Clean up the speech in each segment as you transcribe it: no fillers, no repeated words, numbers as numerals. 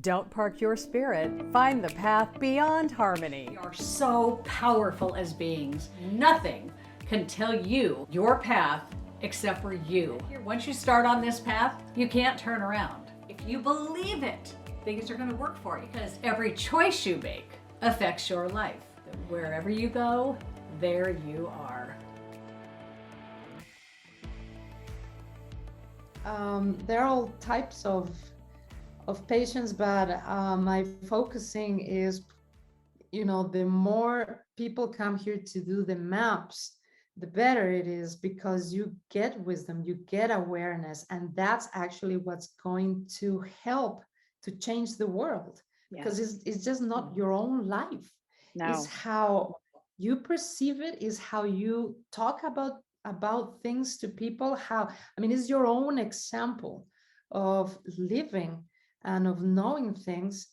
Don't park your spirit. Find the path beyond harmony. We are so powerful as beings. Nothing can tell you your path except for you. Once you start on this path, you can't turn around. If you believe it, things are going to work for you because every choice you make affects your life. Wherever you go, there you are. There are all types of patients, but my focusing is, the more people come here to do the maps, the better it is, because you get wisdom, you get awareness, and that's actually what's going to help to change the world. Because it's just not your own life. No. It's how you perceive it, is how you talk about things to people. It's your own example of living and of knowing things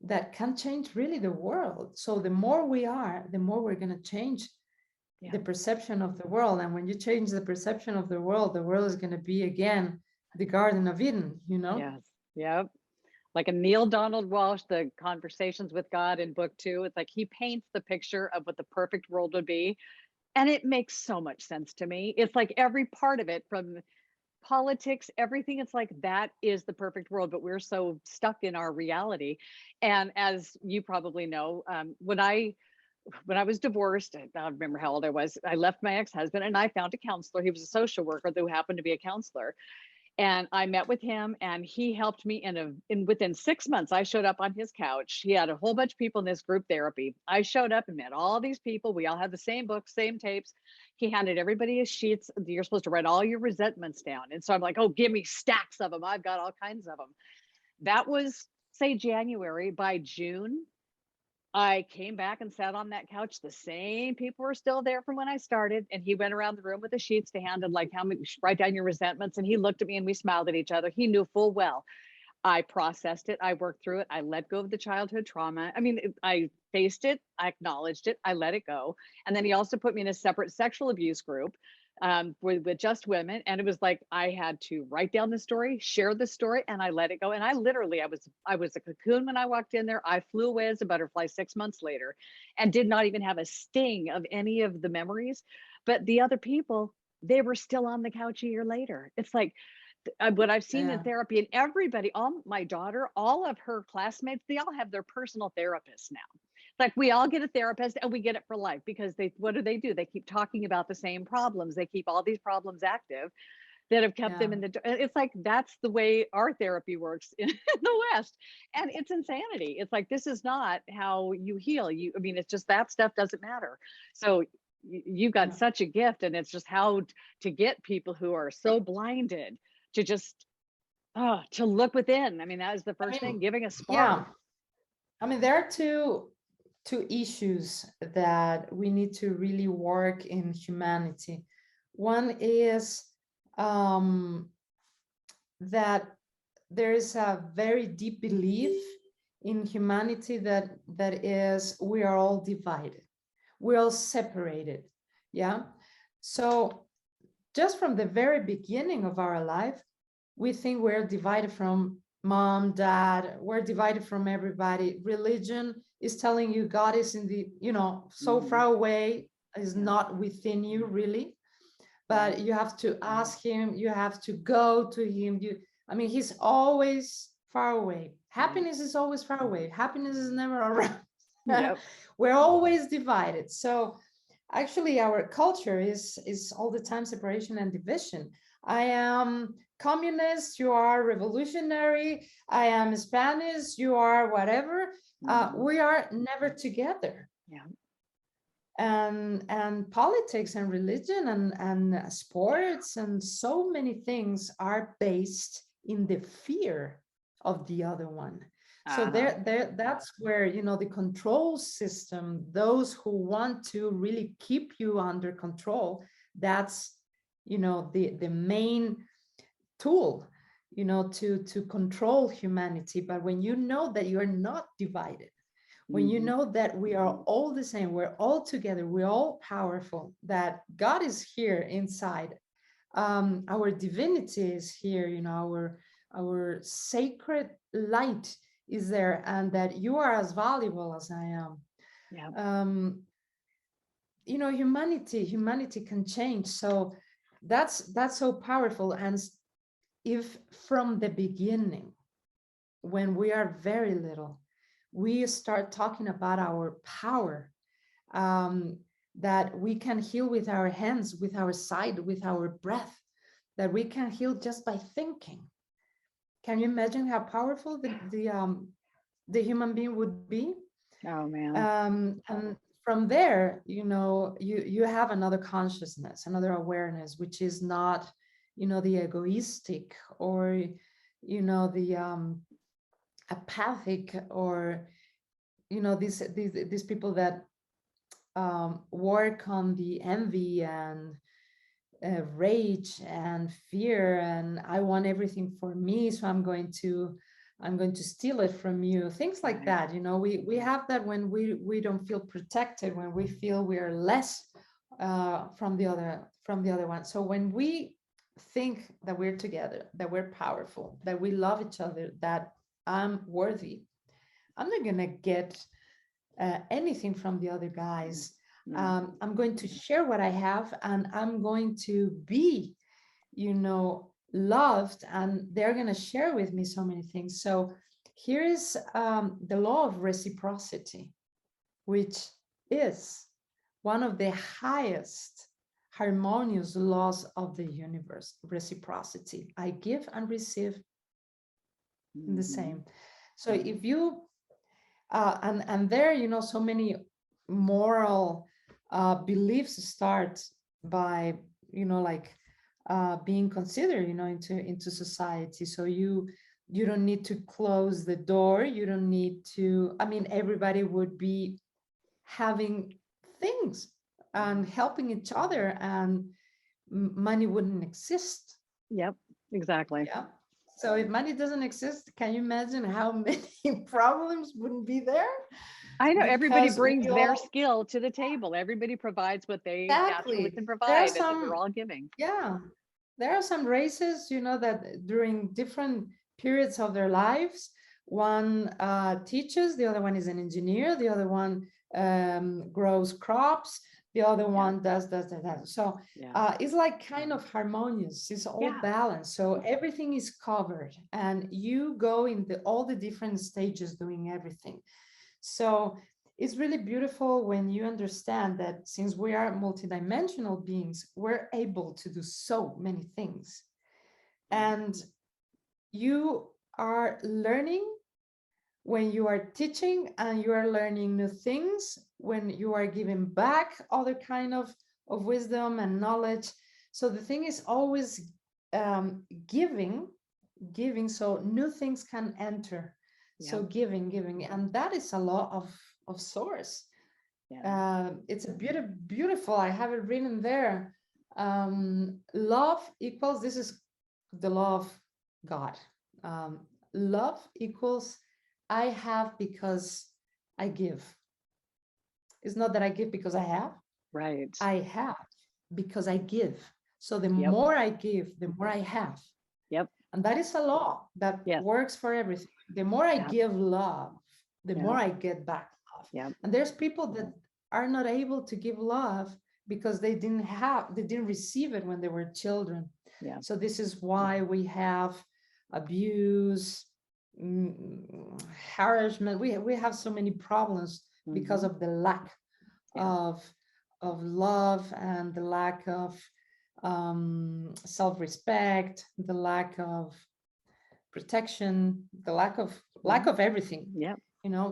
that can change really the world. So the more we are, the more we're going to change the perception of the world. And when you change the perception of the world is going to be again the Garden of Eden, Yes. Yep. Like in Neil Donald Walsh, the Conversations with God in book 2, it's like he paints the picture of what the perfect world would be. And it makes so much sense to me. It's like every part of it, from politics, everything, it's like that is the perfect world, but we're so stuck in our reality. And as you probably know, when I was divorced, I don't remember how old I was, I left my ex-husband and I found a counselor. He was a social worker who happened to be a counselor. And I met with him and he helped me within 6 months, I showed up on his couch. He had a whole bunch of people in this group therapy. I showed up and met all these people. We all had the same books, same tapes. He handed everybody his sheets. You're supposed to write all your resentments down. And so I'm like, oh, give me stacks of them. I've got all kinds of them. That was, say, January. By June, I came back and sat on that couch. The same people were still there from when I started. And he went around the room with the sheets to hand and like, write down your resentments. And he looked at me and we smiled at each other. He knew full well I processed it. I worked through it. I let go of the childhood trauma. I faced it. I acknowledged it. I let it go. And then he also put me in a separate sexual abuse group with just women. And it was like, I had to write down the story, share the story, and I let it go. And I was a cocoon when I walked in there. I flew away as a butterfly 6 months later and did not even have a sting of any of the memories. But the other people, they were still on the couch a year later. It's like, what I've seen in therapy, and everybody, my daughter, all of her classmates, they all have their personal therapists now. Like we all get a therapist and we get it for life because what do? They keep talking about the same problems. They keep all these problems active that have kept them in it's like, that's the way our therapy works in the West. And it's insanity. It's like, this is not how you heal. It's just that stuff doesn't matter. So you've got such a gift, and it's just how to get people who are so blinded to just to look within. That is the first thing, giving a spark. There are two issues that we need to really work in humanity. One is that there is a very deep belief in humanity that is, we are all divided, we're all separated. So just from the very beginning of our life, we think we're divided from mom, dad, we're divided from everybody. Religion is telling you God is in the, so far away, is not within you really, but you have to ask him, you have to go to him. He's always far away. Happiness is always far away. Happiness is never around. Yep. We're always divided. So actually our culture is all the time separation and division. I am communist, you are revolutionary. I am Spanish, you are whatever. We are never together. And politics and religion and sports and so many things are based in the fear of the other one. So that's where, the control system, those who want to really keep you under control, that's, the main tool, to control humanity. But when you know that you are not divided, when you know that we are all the same, we're all together, we're all powerful, that God is here inside, our divinity is here, our sacred light is there, and that you are as valuable as I am. Yeah. Humanity can change. So that's so powerful. And if from the beginning, when we are very little, we start talking about our power, that we can heal with our hands, with our sight, with our breath, that we can heal just by thinking. Can you imagine how powerful the human being would be? Oh man. And from there, you have another consciousness, another awareness, which is not, the egoistic, or, the apathic, or, these people that work on the envy and rage and fear, and I want everything for me, so I'm going to steal it from you, things like Right. that. We have that when we don't feel protected, when we feel we are less from the other one. So when we think that we're together, that we're powerful, that we love each other, that I'm worthy, I'm not gonna get anything from the other guys. No. I'm going to share what I have, and I'm going to be, loved, and they're going to share with me so many things. So here is the law of reciprocity, which is one of the highest harmonious laws of the universe. Reciprocity. I give and receive in the same. So if you and there, so many moral beliefs start by, like being considered, into society. So you don't need to close the door. You don't need to. I mean, everybody would be having things and helping each other, and money wouldn't exist. Yep. Exactly. Yeah. So if money doesn't exist, can you imagine how many problems wouldn't be there? I know everybody Because brings we their all, skill to the table. Everybody provides what they naturally exactly. can There are provide, and then we're some, all giving. yeah, there are some races, that during different periods of their lives, one teaches, the other one is an engineer, the other one grows crops, the other one does that. So Yeah. it's like kind of harmonious. It's all Yeah. balanced. So everything is covered, and you go in all the different stages doing everything. So it's really beautiful when you understand that since we are multidimensional beings, we're able to do so many things. And you are learning when you are teaching, and you are learning new things when you are giving back other kind of wisdom and knowledge. So the thing is always giving, so new things can enter. So giving, and that is a law of source. It's a beautiful. I have it written there. Love equals. This is the law of God. Love equals I have because I give. It's not that I give because I have. Right. I have because I give. So the Yep. more I give, the more I have. Yep. And that is a law that works for everything. The more I give love, the more I get back love. Yep. And there's people that are not able to give love because they didn't receive it when they were children. Yeah. So this is why we have abuse, harassment. We have so many problems because of the lack of love, and the lack of self-respect, the lack of protection, the lack of everything. Yeah.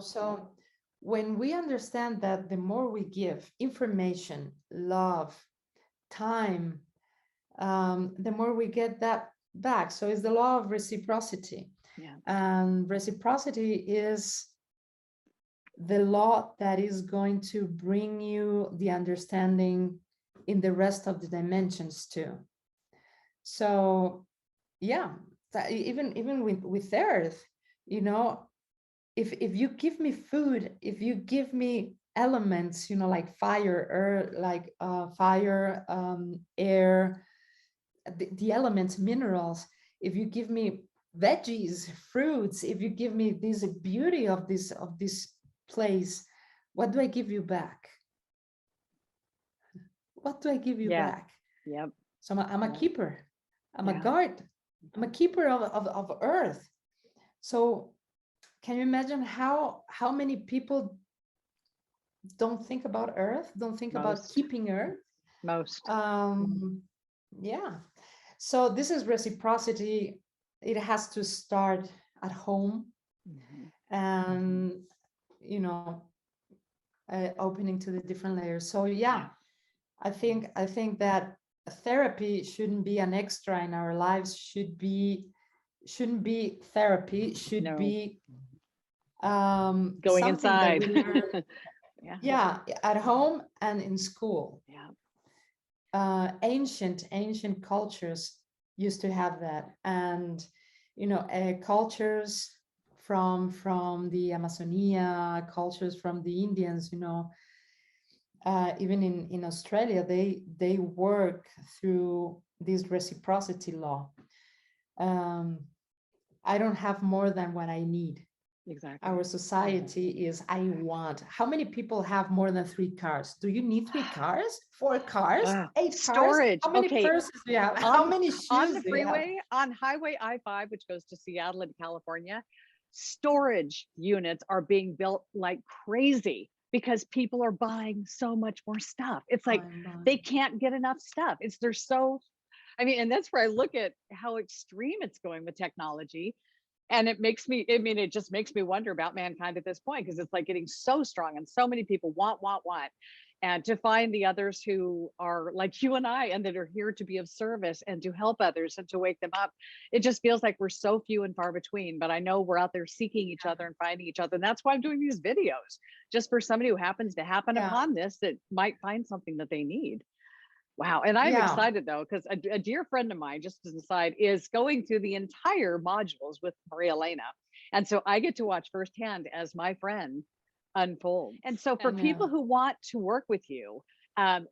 So when we understand that the more we give information, love, time, the more we get that back. So it's the law of reciprocity. Yeah. And reciprocity is the law that is going to bring you the understanding in the rest of the dimensions too. So yeah, even with earth, if you give me food, if you give me elements, like fire, earth, like fire, air, the elements, minerals, if you give me veggies, fruits, if you give me this beauty of this place, what do I give you back? What do I give you Yeah. back? Yep. So I'm a keeper. I'm a Yeah. guard. I'm a keeper of earth. So can you imagine how many people don't think about earth, don't think about Most. keeping earth? Most. Yeah. So this is reciprocity. It has to start at home, and opening to the different layers. So yeah, I think that therapy shouldn't be an extra in our lives. Shouldn't be therapy. Should No. be Going something inside. that we learn. Yeah. Yeah, at home and in school. Yeah. Ancient cultures used to have that, and cultures from the Amazonia, cultures from the Indians, even in Australia, they work through this reciprocity law. I don't have more than what I need. Exactly. Our society is I want. How many people have more than 3 cars? Do you need 3 cars? 4 cars? 8 Storage. cars? How many Okay. purses do you have? How many shoes On the do you have? freeway, on Highway I-5, which goes to Seattle and California, storage units are being built like crazy because people are buying so much more stuff. It's like they can't get enough stuff. And that's where I look at how extreme it's going with technology. And it just makes me wonder about mankind at this point, because it's like getting so strong and so many people want. And to find the others who are like you and I, and that are here to be of service and to help others and to wake them up. It just feels like we're so few and far between, but I know we're out there seeking each other and finding each other. And that's why I'm doing these videos, just for somebody who happens to happen upon this, that might find something that they need. Wow. And I'm excited though, because a dear friend of mine, just as an aside, is going through the entire modules with Elena. And so I get to watch firsthand as my friend unfold. And so for people who want to work with you,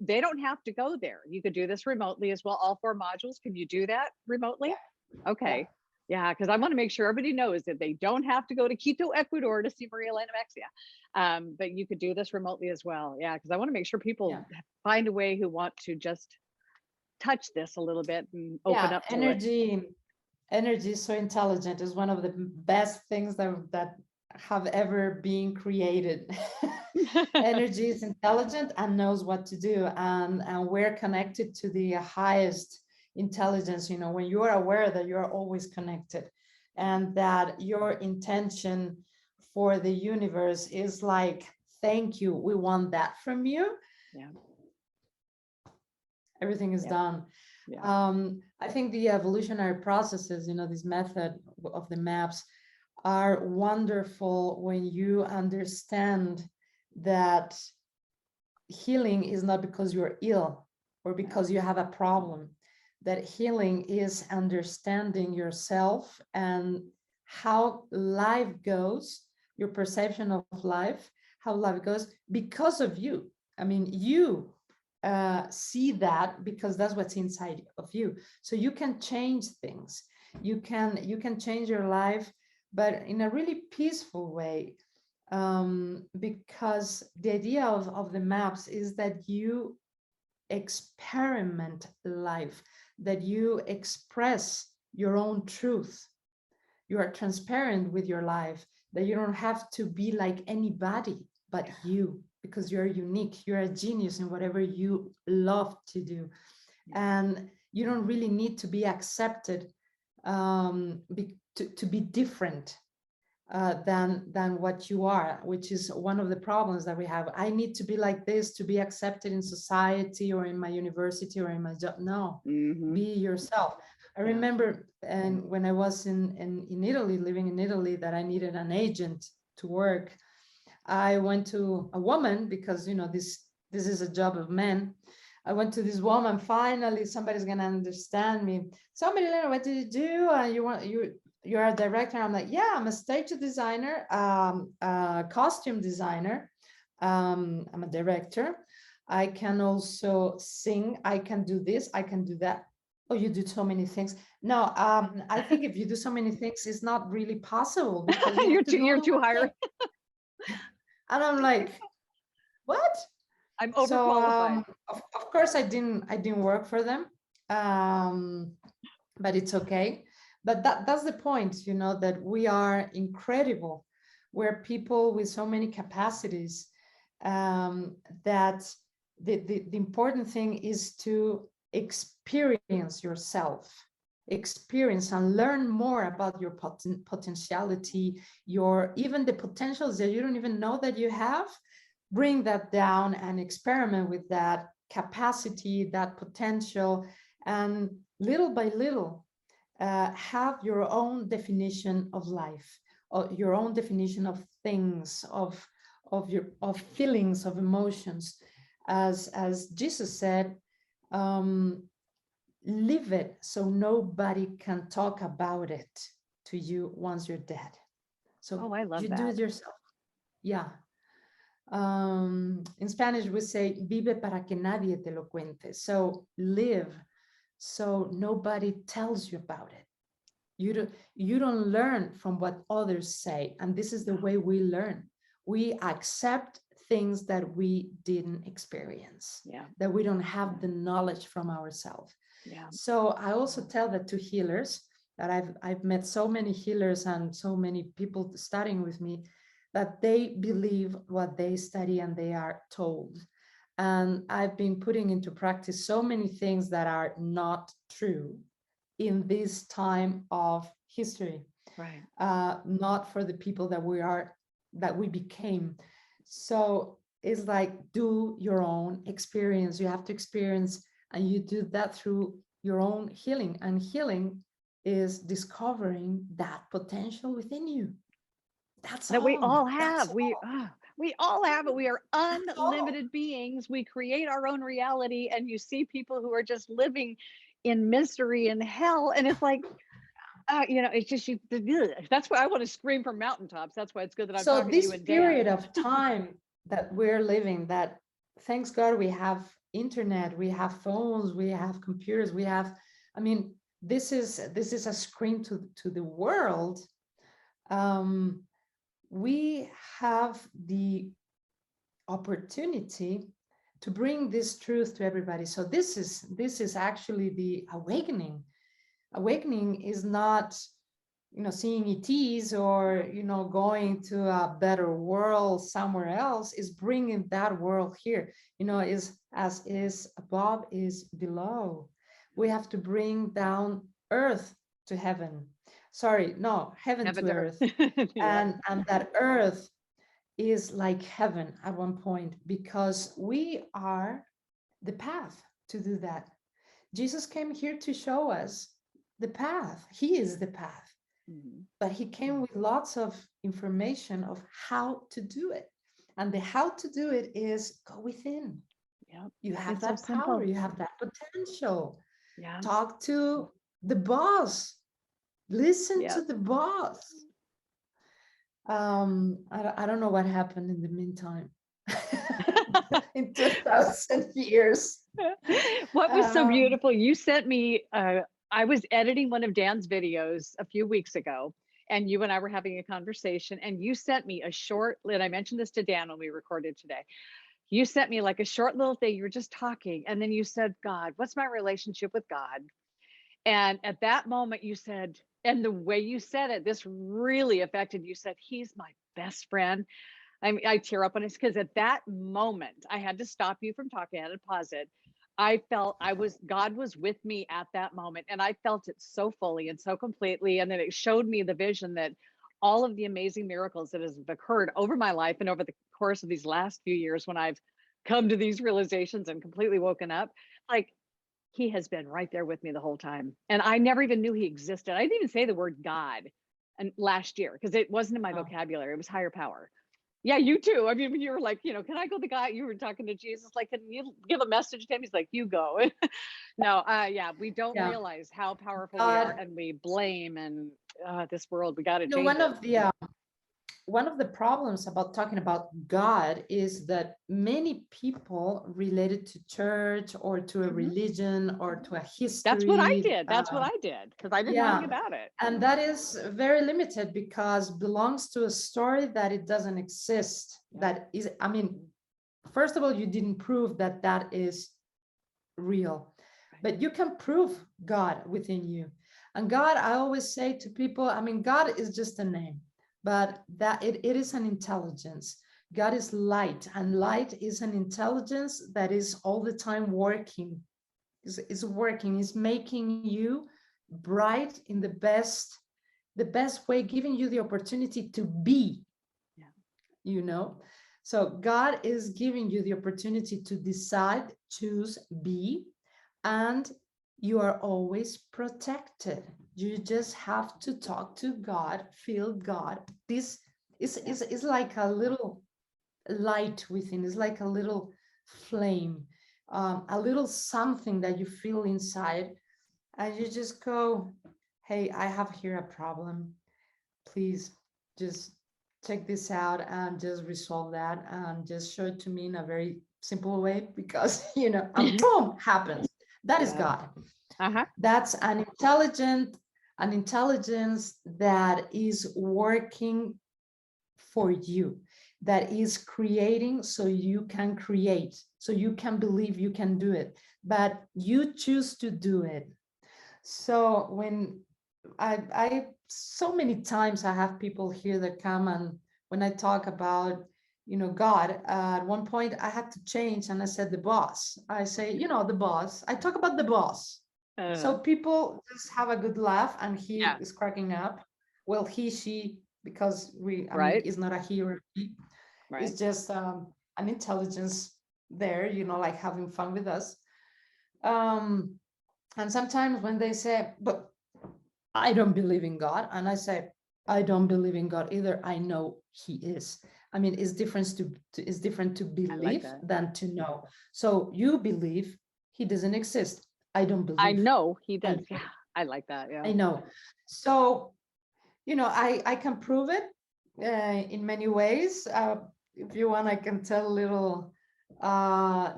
they don't have to go there. You could do this remotely as well. All 4 modules. Can you do that remotely? Yeah. Okay. Yeah, because I want to make sure everybody knows that they don't have to go to Quito, Ecuador to see Elena Mexia. But you could do this remotely as well. Yeah, because I want to make sure people find a way who want to just touch this a little bit and open up to it. Energy is so intelligent. Is one of the best things that have ever been created. Energy is intelligent and knows what to do, and we're connected to the highest intelligence. When you are aware that you're always connected, and that your intention for the universe is like, thank you, we want that from you. Everything is done. I think the evolutionary processes, this method of the maps, are wonderful when you understand that healing is not because you're ill or because you have a problem. That healing is understanding yourself and how life goes, your perception of life, how life goes because of you. I mean, you see that because that's what's inside of you. So you can change things. You can change your life, but in a really peaceful way. Because the idea of the maps is that you experiment life, that you express your own truth. You are transparent with your life, that you don't have to be like anybody but you, because you're unique. You're a genius in whatever you love to do. And you don't really need to be accepted to be different than what you are, which is one of the problems that we have. I need to be like this to be accepted in society or in my university or in my job. No, be yourself. I remember, and when I was in Italy, living in Italy, that I needed an agent to work. I went to a woman because this is a job of men. I went to this woman. Finally, somebody's gonna understand me. So, Elena, what did you do? You're a director. I'm like, yeah, I'm a stage designer, costume designer. I'm a director. I can also sing. I can do this. I can do that. Oh, you do so many things. No, I think if you do so many things, it's not really possible because you you're have to too do you're only too one high. thing. And I'm like, what? I'm So overqualified. of course I didn't work for them. But it's okay. But that's the point, that we are incredible. We're people with so many capacities, that the important thing is to experience yourself, experience and learn more about your potentiality, even the potentials that you don't even know that you have. Bring that down and experiment with that capacity, that potential, and little by little, have your own definition of life, or your own definition of things, of feelings, of emotions. As Jesus said, live it so nobody can talk about it to you once you're dead. So Oh, I love you do that. it yourself. Yeah. In Spanish, we say, vive para que nadie te lo cuente. So live so nobody tells you about it. You don't learn from what others say. And this is the way we learn. We accept things that we didn't experience, Yeah. that we don't have the knowledge from ourselves. Yeah. So I also tell that to healers, that I've met so many healers and so many people studying with me, that they believe what they study and they are told. And I've been putting into practice so many things that are not true in this time of history, Right. not for the people that we became. So it's like, do your own experience. You have to experience, and you do that through your own healing. And healing is discovering that potential within you. That's That we all. all That's have. all. We all have it. We are That's all. unlimited beings. We create our own reality, and you see people who are just living in misery and hell, and it's like, it's just you. That's why I want to scream from mountaintops. That's why it's good that I'm So talking to you this and Dan. period of time that we're living, that thanks God we have internet, we have phones, we have computers, I mean, this is a screen to the world. We have the opportunity to bring this truth to everybody. So this is actually the awakening. Awakening is not seeing ETs, or going to a better world somewhere else. Is bringing that world here. Is as is above is below. We have to bring down earth to heaven. Sorry, no, heaven Heaven to to earth. earth. Yeah. And that earth is like heaven at one point, because we are the path to do that. Jesus came here to show us the path. He is the path. But he came with lots of information of how to do it. And the how to do it is go within. Yeah. You have It's so that power, simple. you have that potential. Yeah. Talk to the boss, listen Yeah. to the boss. I don't know what happened in the meantime. In 2000 years. What was so Um, beautiful, you sent me, I was editing one of Dan's videos a few weeks ago, and you and I were having a conversation, and you sent me a short, and I mentioned this to Dan when we recorded today. You sent me like a short little thing. You were just talking, and then you said, God, what's my relationship with God? And at that moment, you said, and the way you said it, this really affected you. Said, he's my best friend. I mean, I tear up when it's because at that moment, I had to stop you from talking. I had to pause it. I felt God was with me at that moment, and I felt it so fully and so completely. And then it showed me the vision that all of the amazing miracles that has occurred over my life and over the course of these last few years, when I've come to these realizations and completely woken up, like, he has been right there with me the whole time. And I never even knew he existed. I didn't even say the word God and last year because it wasn't in my vocabulary. It was higher power. Yeah, you too. I mean, when you were like, can I go the guy? You were talking to Jesus, like, can you give a message to him? He's like, you go. No, yeah, we don't yeah. realize how powerful we are, and we blame and this world, we got to change One it. of the one of the problems about talking about God is that many people related to church or to a religion or to a history. That's what I did. That's what I did, because I didn't know anything about it. And that is very limited because belongs to a story that it doesn't exist. That is, I mean, first of all, you didn't prove that that is real, but you can prove God within you. And God, I always say to people, I mean, God is just a name, but that it is an intelligence. God is light, and light is an intelligence that is all the time working, is working, is making you bright in the best way, giving you the opportunity to be, you know. So God is giving you the opportunity to decide, choose, be, and you are always protected. You just have to talk to God, feel God. This is like a little light within, is like a little flame, a little something that you feel inside, and you just go, hey, I have here a problem. Please just check this out and just resolve that and just show it to me in a very simple way, because, you know, and boom, happens. That is God. That's an intelligence that is working for you, that is creating so you can create, so you can believe you can do it, but you choose to do it. So when I so many times I have people here that come, and when I talk about, you know, God, at one point I had to change, and I said the boss. I say, you know, the boss. I talk about the boss. So people just have a good laugh, and he is cracking up. Well, he, she, because I mean, it's not a he or he. It's just an intelligence there, you know, like having fun with us. And sometimes when they say, but I don't believe in God, and I say, I don't believe in God either, I know he is. I mean, it's different to believe than to know. So you believe he doesn't exist. I don't believe. I know he does. Yeah, I like that. Yeah, I know. So, you know, I can prove it in many ways. If you want, I can tell little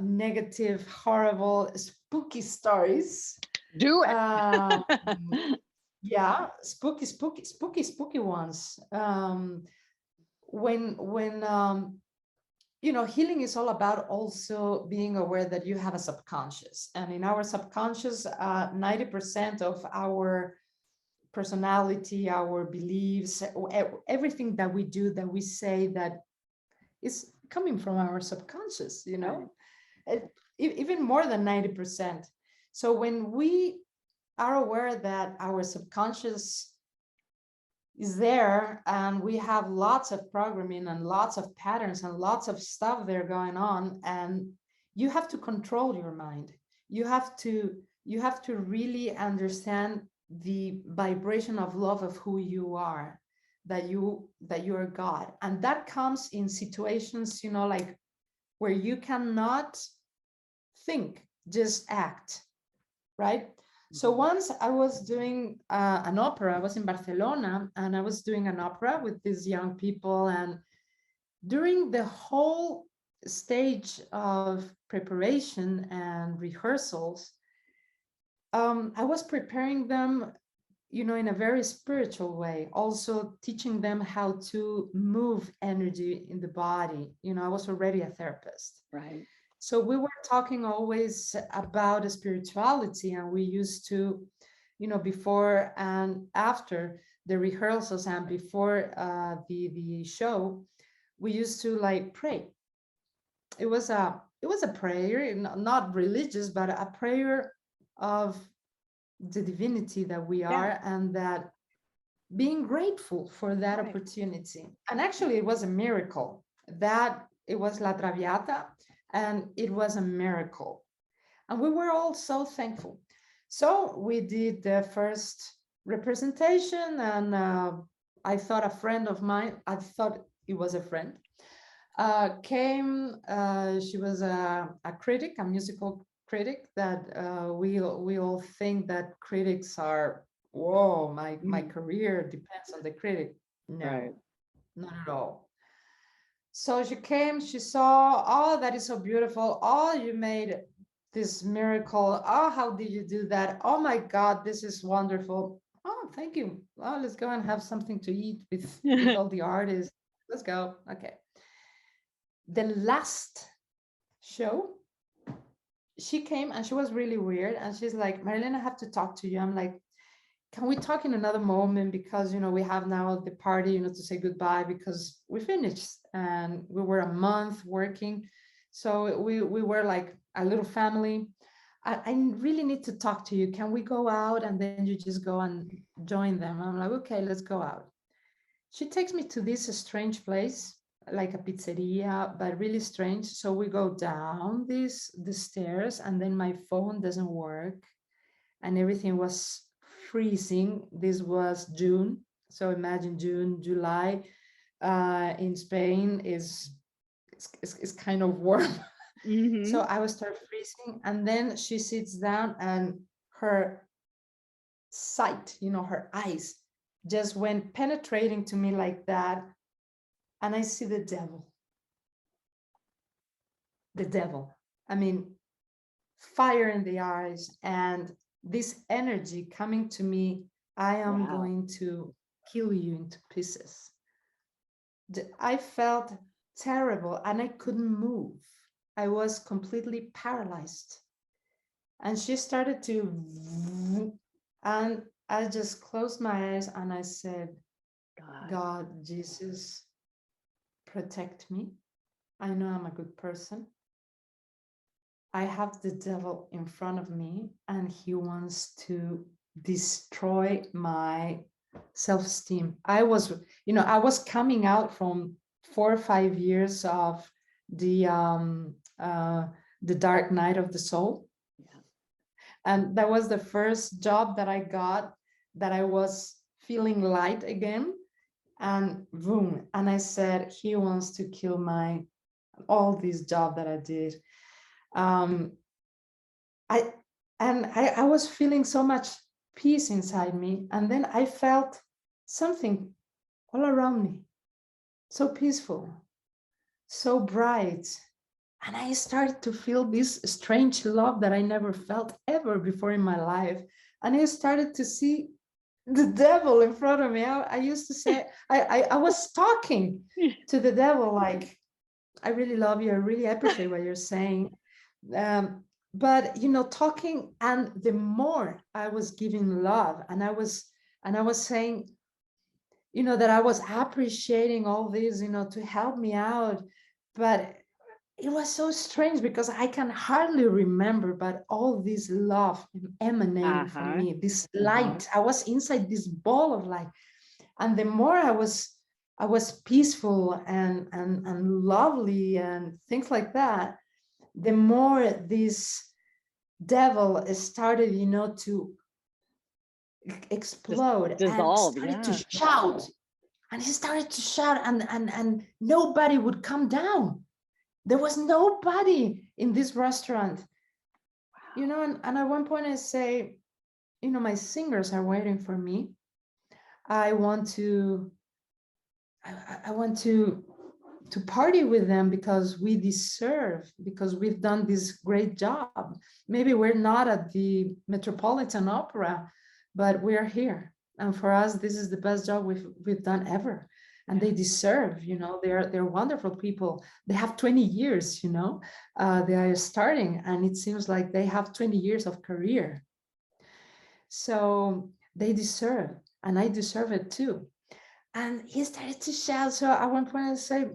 negative, horrible, spooky stories. Do it. Yeah, spooky ones. When you know, healing is all about also being aware that you have a subconscious, and in our subconscious, 90% of our personality, our beliefs, everything that we do, that we say, that is coming from our subconscious, you know, even more than 90%. So when we are aware that our subconscious is there, and we have lots of programming and lots of patterns and lots of stuff there going on, and you have to control your mind. You have to really understand the vibration of love of who you are, that you are God. And that comes in situations, you know, like where you cannot think, just act, right? So once I was doing an opera. I was in Barcelona, and I was doing an opera with these young people, and during the whole stage of preparation and rehearsals, I was preparing them, you know, in a very spiritual way, also teaching them how to move energy in the body. You know, I was already a therapist. Right. So we were talking always about spirituality, and we used to, you know, before and after the rehearsals and before the show, we used to like pray. It was a prayer, not religious, but a prayer of the divinity that we are, and that being grateful for that opportunity. And actually, it was a miracle. That it was La Traviata, and it was a miracle. And we were all so thankful. So we did the first representation, and I thought a friend of mine, I thought it was a friend, came. She was a critic, a musical critic, that we all think that critics are, whoa, my career depends on the critic. No. not at all. So she came, she saw, oh, that is so beautiful. Oh, you made this miracle. Oh, how did you do that? Oh my God, this is wonderful. Oh, thank you. Oh, let's go and have something to eat with all the artists. Let's go. Okay. The last show, she came and she was really weird. And she's like, Marilyn, I have to talk to you. I'm like, can we talk in another moment? Because, we have now the party, to say goodbye because we finished and we were a month working. So we were like a little family. I really need to talk to you. Can we go out? And then you just go and join them. I'm like, okay, let's go out. She takes me to this strange place, like a pizzeria, but really strange. So we go down the stairs, and then my phone doesn't work, and everything was freezing. This was June, so imagine June, July in Spain is kind of warm. So I was start freezing, and then she sits down, and her sight, her eyes just went penetrating to me like that, and I see the devil. I mean, fire in the eyes, and this energy coming to me. I am Wow. going to kill you into pieces. I felt terrible, and I couldn't move. I was completely paralyzed. And she started to, and I just closed my eyes and I said, God, Jesus, protect me. I know I'm a good person. I have the devil in front of me, and he wants to destroy my self-esteem. I was coming out from 4 or 5 years of the dark night of the soul. Yeah. And that was the first job that I got, that I was feeling light again, and boom. And I said, he wants to kill all this job that I did. I was feeling so much peace inside me, and then I felt something all around me, so peaceful, so bright, and I started to feel this strange love that I never felt ever before in my life. And I started to see the devil in front of me. I used to say, I was talking to the devil like, I really love you, I really appreciate what you're saying. But talking, and the more I was giving love, and I was saying, that I was appreciating all this, to help me out. But it was so strange because I can hardly remember, but all this love emanating from me, this light. I was inside this ball of light, and the more I was peaceful and lovely and things like that, the more this devil started, to explode, dissolve, and started to shout. And he started to shout, and nobody would come down. There was nobody in this restaurant. And at one point I say, my singers are waiting for me. I want to party with them because we deserve, because we've done this great job. Maybe we're not at the Metropolitan Opera, but we're here. And for us, this is the best job we've done ever. And they deserve, they're wonderful people. They have 20 years, they are starting, and it seems like they have 20 years of career. So they deserve, and I deserve it too. And he started to shout. So at one point I say,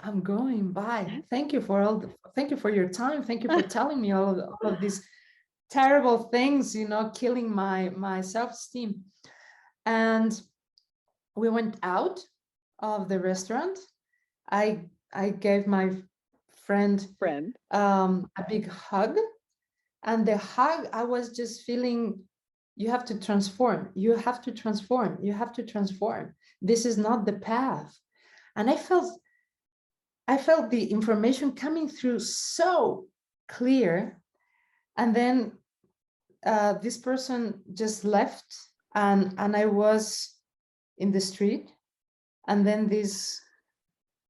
I'm going, bye. Thank you for your time. Thank you for telling me all of these terrible things, killing my self-esteem. And we went out of the restaurant. I gave my friend a big hug. And the hug, I was just feeling, you have to transform. You have to transform. You have to transform. This is not the path. And I felt the information coming through so clear. And then this person just left, and I was in the street, And then this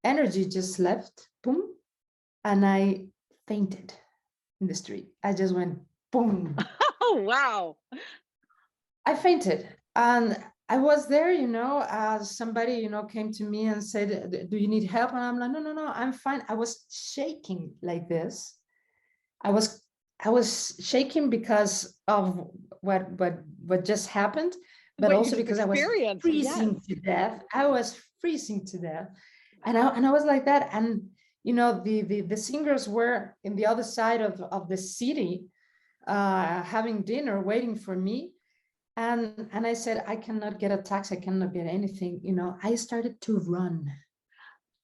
energy just left, boom, and I fainted in the street. I just went boom. Oh, wow. I fainted, and I was there, as somebody, came to me and said, do you need help? And I'm like, no, I'm fine. I was shaking like this. I was shaking because of what just happened, but What you also just because I was experienced. freezing Yes. to death. I was freezing to death. And I was like that. And the singers were in the other side of the city, having dinner, waiting for me. And I said, I cannot get a taxi, I cannot get anything. I started to run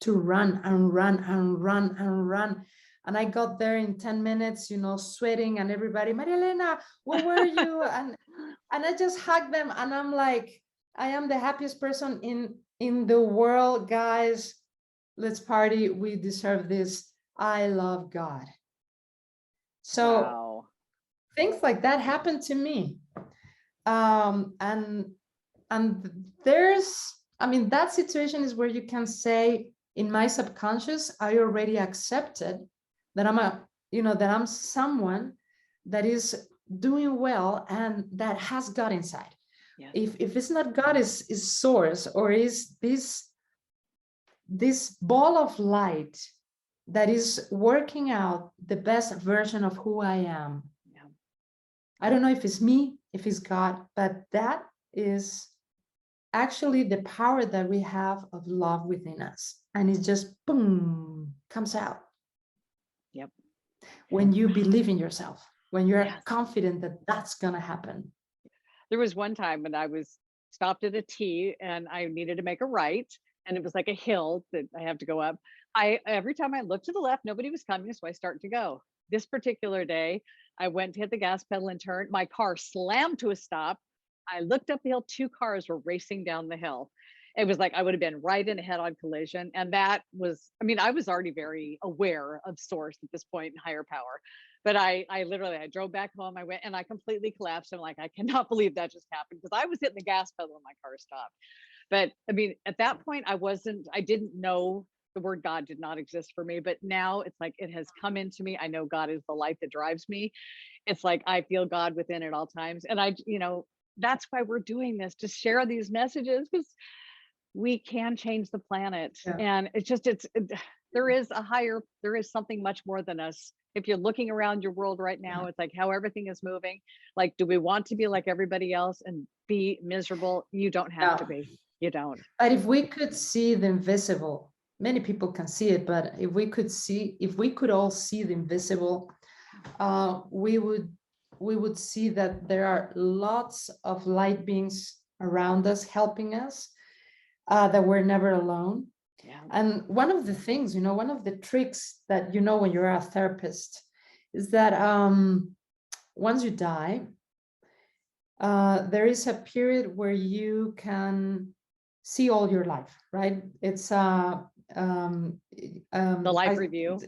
and run and run and run. And I got there in 10 minutes, sweating, and everybody, Maria Elena, where were you? And I just hugged them, and I'm like, I am the happiest person in the world, guys. Let's party. We deserve this. I love God. So Wow. things like that happened to me. And there's, that situation is where you can say, in my subconscious, I already accepted that I'm someone that is doing well and that has God inside. Yeah. If it's not God, is source, or is this ball of light that is working out the best version of who I am. Yeah. I don't know if it's me, if it's God, but that is actually the power that we have of love within us. And it just boom, comes out. Yep. When you believe in yourself, when you're Yes. confident that that's going to happen. There was one time when I was stopped at a T and I needed to make a right, and it was like a hill that I have to go up. Every time I looked to the left, nobody was coming, so I started to go. This particular day, I went to hit the gas pedal and turn. My car slammed to a stop. I looked up the hill, 2 cars were racing down the hill. It was like I would have been right in a head-on collision. And that was, I was already very aware of source at this point, and higher power. But I literally, I drove back home. I went and I completely collapsed. I'm like, I cannot believe that just happened, because I was hitting the gas pedal and my car stopped. But at that point, I didn't know the word God did not exist for me. But now it's like it has come into me. I know God is the light that drives me. It's like I feel God within at all times. And that's why we're doing this, to share these messages, because we can change the planet. Yeah. And there is something much more than us. If you're looking around your world right now, it's like how everything is moving. Like, do we want to be like everybody else and be miserable? You don't have to be. You don't. But if we could see the invisible, many people can see it, but if we could all see the invisible, we would see that there are lots of light beings around us helping us, that we're never alone. Yeah. And one of the things, one of the tricks that, when you're a therapist, is that once you die, there is a period where you can see all your life, right? It's The life review.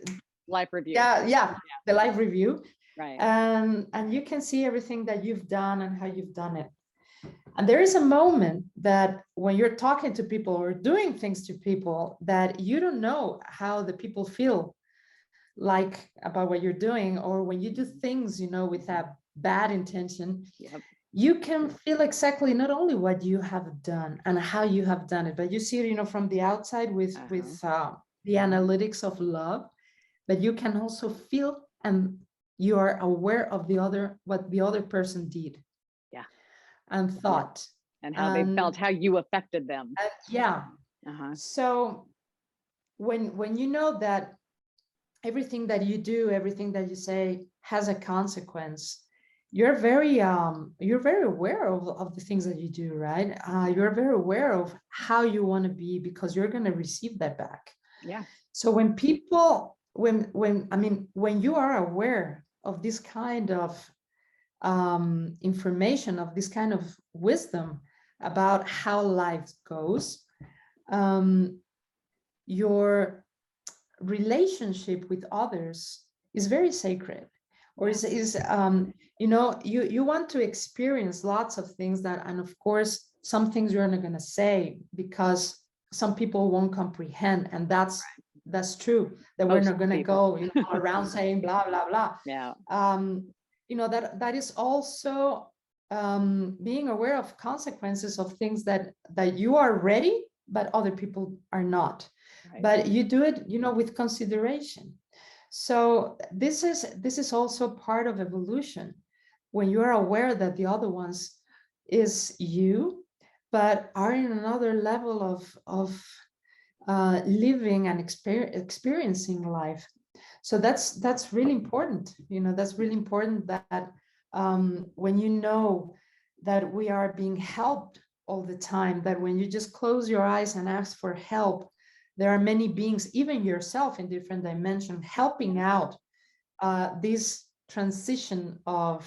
Life review. Yeah, the life review. Right. And you can see everything that you've done and how you've done it. And there is a moment that when you're talking to people or doing things to people, that you don't know how the people feel like about what you're doing, or when you do things, with a bad intention. Yep. You can feel exactly not only what you have done and how you have done it, but you see it, from the outside with the analytics of love, but you can also feel, and you are aware of what the other person did. Yeah. And thought. And how they felt, how you affected them. Yeah. So when you know that everything that you do, everything that you say has a consequence, you're very aware of the things that you do, right? You're very aware of how you want to be, because you're going to receive that back. Yeah. So when you are aware of this kind of information, of this kind of wisdom about how life goes, your relationship with others is very sacred, or you want to experience lots of things and of course some things you're not going to say, because some people won't comprehend, and that's true, that we're Most not going to people. go, you know, around saying blah blah blah. Yeah. You know, that is also being aware of consequences of things that you are ready, but other people are not. Right. But you do it, you know, with consideration. So this is also part of evolution, when you are aware that the other ones is you, but are in another level of living and experiencing life. So that's really important. You know, that's really important, that when you know that we are being helped all the time, that when you just close your eyes and ask for help, there are many beings, even yourself in different dimensions, helping out this transition of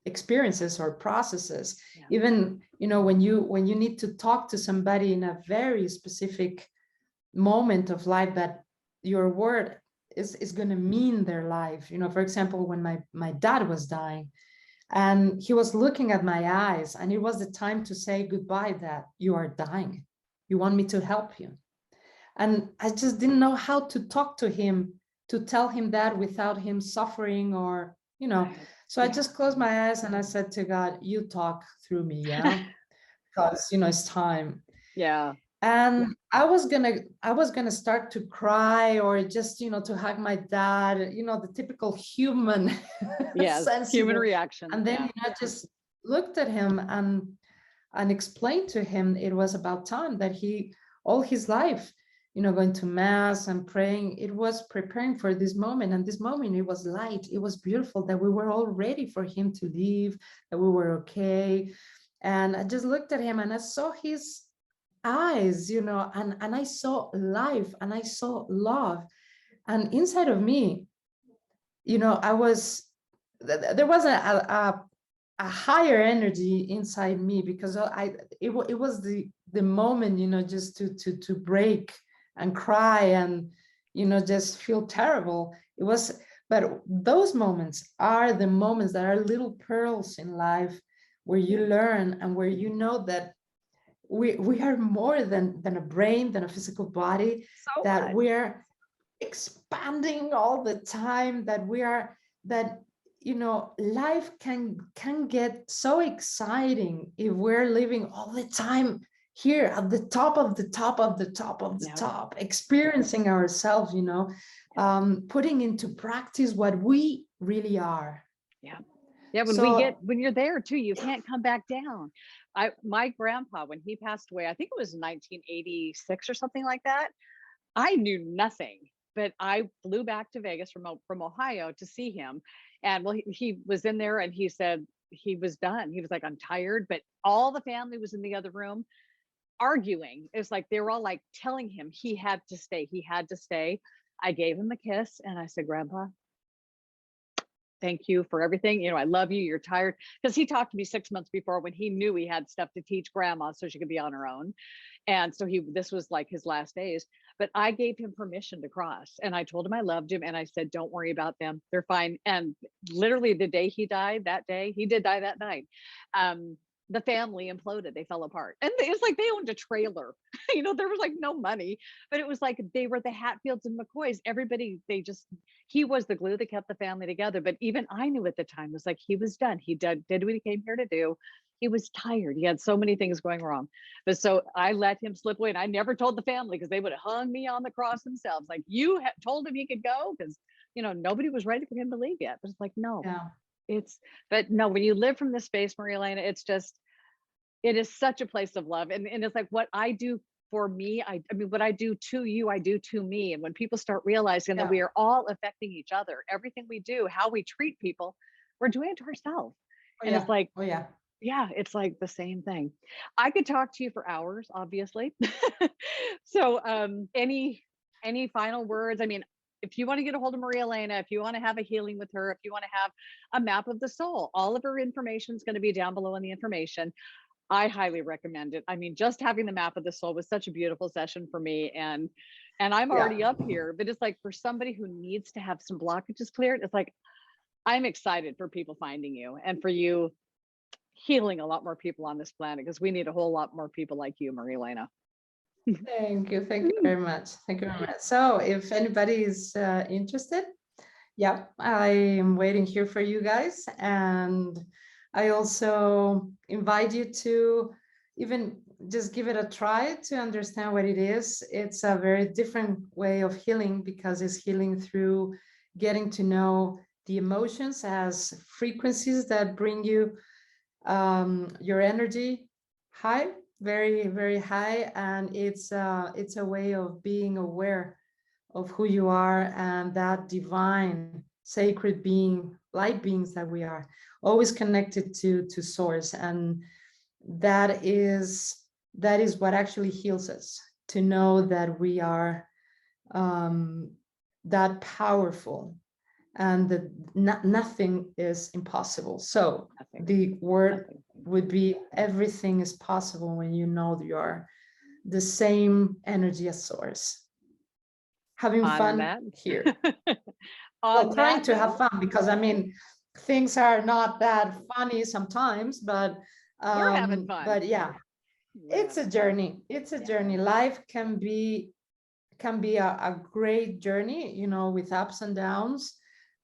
experiences or processes. Yeah. Even, you know, when you need to talk to somebody in a very specific moment of life, that your word is going to mean their life. You know, for example, when my dad was dying, and he was looking at my eyes, and it was the time to say goodbye, that you are dying, you want me to help you. And I just didn't know how to talk to him, to tell him that without him suffering, or, you know. Right. So I just closed my eyes and I said to God, you talk through me, yeah, because, you know, it's time. Yeah. And I was gonna start to cry, or just, you know, to hug my dad, you know, the typical human Yes. Human sensitive. reaction. And then, Yeah. you know, I just looked at him and explained to him it was about time, that he, all his life, you know, going to mass and praying, it was preparing for this moment. And this moment, it was light, it was beautiful, that we were all ready for him to leave, that we were okay. And I just looked at him and I saw his eyes, you know, and I saw life and I saw love. And inside of me, you know, there was a higher energy inside me, because it was the moment, you know, just to break and cry and, you know, just feel terrible. It was, but those moments are the moments that are little pearls in life, where you learn, and where you know that we are more than a brain, than a physical body, So that much. we're expanding all the time, that we are, that, you know, life can get so exciting if we're living all the time here at the top of the top of the top of the Yeah. top, experiencing ourselves, you know, putting into practice what we really are. Yeah. Yeah. So When you're there too, you can't come back down. My grandpa, when he passed away, I think it was 1986 or something like that. I knew nothing, but I flew back to Vegas from Ohio to see him. And well, he was in there and he said he was done. He was like, I'm tired. But all the family was in the other room arguing. It's like they were all like telling him he had to stay. He had to stay. I gave him a kiss and I said, Grandpa, thank you for everything. You know, I love you. You're tired. Because he talked to me 6 months before, when he knew he had stuff to teach grandma so she could be on her own. And so this was like his last days, but I gave him permission to cross, and I told him I loved him. And I said, don't worry about them. They're fine. And literally the day he died, that day, he did die that night. The family imploded. They fell apart. And it was like they owned a trailer. You know, there was like no money, but it was like they were the Hatfields and McCoys. Everybody, he was the glue that kept the family together. But even I knew at the time, it was like he was done. He did what he came here to do. He was tired. He had so many things going wrong. But so I let him slip away, and I never told the family, because they would have hung me on the cross themselves. Like, you told him he could go, because, you know, nobody was ready for him to leave yet. But it's like, no, yeah, but no, when you live from this space, Maria Elena, it is such a place of love. And it's like what I do for me, I mean, what I do to you, I do to me. And when people start realizing that we are all affecting each other, everything we do, how we treat people, we're doing it to ourselves. And it's like, oh yeah, yeah, it's like the same thing. I could talk to you for hours, obviously. So any final words? I mean, if you want to get a hold of Maria Elena, if you want to have a healing with her, if you want to have a map of the soul, all of her information is going to be down below in the information. I highly recommend it. I mean, just having the map of the soul was such a beautiful session for me. And I'm already up here, but it's like for somebody who needs to have some blockages cleared, it's like, I'm excited for people finding you, and for you healing a lot more people on this planet, because we need a whole lot more people like you, Maria Elena. Thank you. Thank you very much. Thank you very much. So if anybody is interested, yeah, I am waiting here for you guys. And I also invite you to even just give it a try to understand what it is. It's a very different way of healing because it's healing through getting to know the emotions as frequencies that bring you your energy high, very, very high. And it's a way of being aware of who you are and that divine sacred being, light beings that we are, always connected to source. And that is what actually heals us, to know that we are that powerful and that nothing is impossible. So Nothing. the word Nothing. would be everything is possible when you know you are the same energy as source. Having On fun that. here. On Well, trying that to note, have fun, because I mean, things are not that funny sometimes, but we're having fun. yeah, We're it's a having fun. journey. It's a journey. Life can be a great journey, you know, with ups and downs,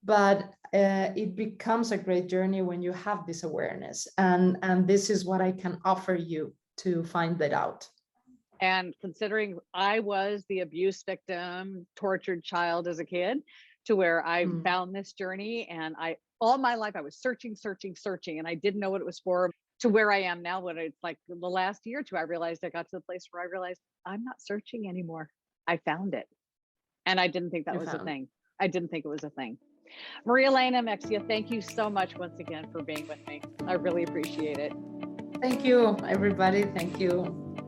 but it becomes a great journey when you have this awareness. And this is what I can offer you to find that out. And considering I was the abuse victim, tortured child as a kid, to where I found this journey, and all my life I was searching, and I didn't know what it was for, to where I am now. When it's like the last year or two, I realized I got to the place where I realized I'm not searching anymore. I found it. And I didn't think that was a thing. I didn't think it was a thing. Maria Elena, Mexia, thank you so much once again for being with me. I really appreciate it. Thank you, everybody. Thank you.